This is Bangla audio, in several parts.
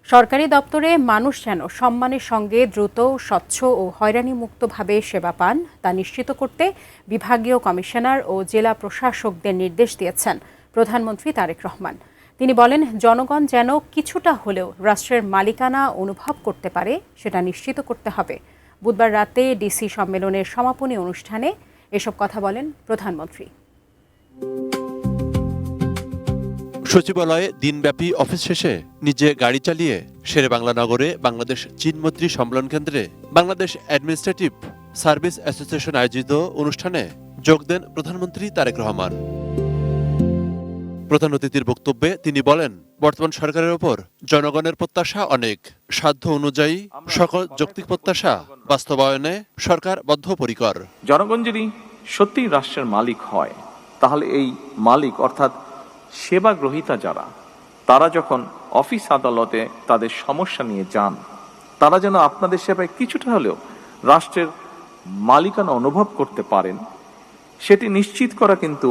সরকারি দপ্তরে মানুষ যেন সম্মানের সঙ্গে দ্রুত, স্বচ্ছ ও হয়রানিমুক্তভাবে সেবা পান তা নিশ্চিত করতে বিভাগীয় কমিশনার ও জেলা প্রশাসকদের নির্দেশ দিয়েছেন প্রধানমন্ত্রী তারেক রহমান। তিনি বলেন, জনগণ যেন কিছুটা হলেও রাষ্ট্রের মালিকানা অনুভব করতে পারে সেটা নিশ্চিত করতে হবে। বুধবার রাতে ডিসি সম্মেলনের সমাপনী অনুষ্ঠানে এসব কথা বলেন প্রধানমন্ত্রী। সচিবালয়ে দিনব্যাপী অফিস শেষে নিজে গাড়ি চালিয়ে শেরেবাংলা নগরে বাংলাদেশ চীন মৈত্রী সম্মেলন কেন্দ্রে বাংলাদেশ অ্যাডমিনিস্ট্রেটিভ সার্ভিস অ্যাসোসিয়েশন আয়োজিত অনুষ্ঠানে যোগ দেন প্রধানমন্ত্রী তারেক রহমান। প্রধান অতিথির বক্তব্যে তিনি বলেন, বর্তমান সরকারের ওপর জনগণের প্রত্যাশা অনেক। সাধ্য অনুযায়ী সকল যৌক্তিক প্রত্যাশা বাস্তবায়নে সরকার বদ্ধপরিকর। জনগণ যদি সত্যিই রাষ্ট্রের মালিক হয়, তাহলে এই মালিক অর্থাৎ সেবা গ্রহীতা যারা, তারা যখন অফিস আদালতে তাদের সমস্যা নিয়ে যান, তারা যেন আপনাদের সেবায় কিছুটা হলেও রাষ্ট্রের মালিকানা অনুভব করতে পারেন, সেটি নিশ্চিত করা কিন্তু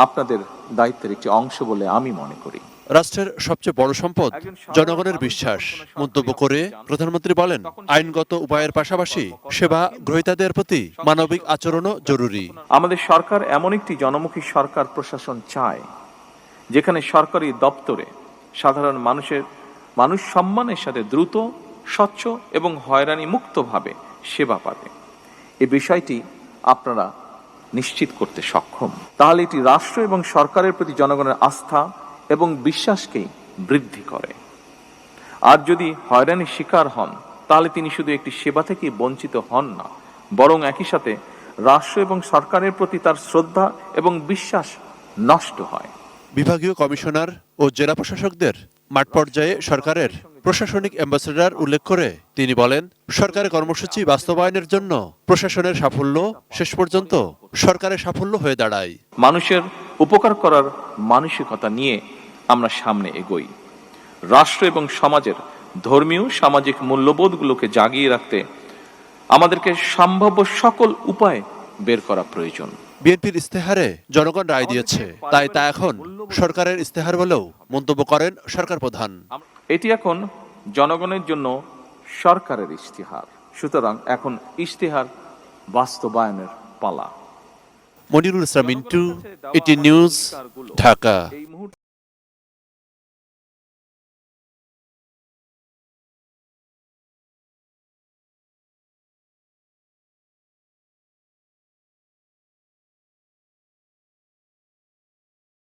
আপনাদের দায়িত্বের একটি অংশ বলে আমি মনে করি। রাষ্ট্রের সবচেয়ে বড় সম্পদ জনগণের বিশ্বাস মন্তব্য করে প্রধানমন্ত্রী বলেন, আইনগত উপায়ের পাশাপাশি সেবা গ্রহীতাদের প্রতি মানবিক আচরণও জরুরি। আমাদের সরকার এমন একটি জনমুখী সরকার প্রশাসন চায়, যেখানে সরকারি দপ্তরে সাধারণ মানুষ সম্মানের সাথে দ্রুত, স্বচ্ছ এবং হয়রানি মুক্তভাবে সেবা পাবে। এই বিষয়টি আপনারা নিশ্চিত করতে সক্ষম, তাহলে এটি রাষ্ট্র এবং সরকারের প্রতি জনগণের আস্থা এবং বিশ্বাসকেই বৃদ্ধি করে। আর যদি হয়রানির শিকার হন, তাহলে তিনি শুধু একটি সেবা থেকে বঞ্চিত হন না, বরং একই সাথে রাষ্ট্র এবং সরকারের প্রতি তার শ্রদ্ধা এবং বিশ্বাস নষ্ট হয়। বিভাগীয় কমিশনার ও জেলা প্রশাসকদের মাঠ পর্যায়ে সরকারের প্রশাসনিক অ্যাম্বাসেডর উল্লেখ করে তিনি বলেন, সরকারের কর্মসূচি বাস্তবায়নের জন্য প্রশাসনের সাফল্য শেষ পর্যন্ত সরকারের সাফল্য হয়ে দাঁড়ায়। মানুষের উপকার করার মানসিকতা নিয়ে আমরা সামনে এগোই। রাষ্ট্র এবং সমাজের ধর্মীয় সামাজিক মূল্যবোধগুলোকে জাগিয়ে রাখতে আমাদেরকে সম্ভাব্য সকল উপায় বের করা প্রয়োজন। বিএনপির ইস্তেহারে জনগণ রায় দিয়েছে, তাই তা এখন সরকারের ইস্তেহার বলেও মন্তব্য করেন সরকার প্রধান। এটি এখন জনগণের জন্য সরকারের ইশতেহার, সুতরাং এখন ইশতেহার বাস্তবায়নের পালা। মনিরুল ইসলাম মিন্টু, এটি নিউজ, ঢাকা।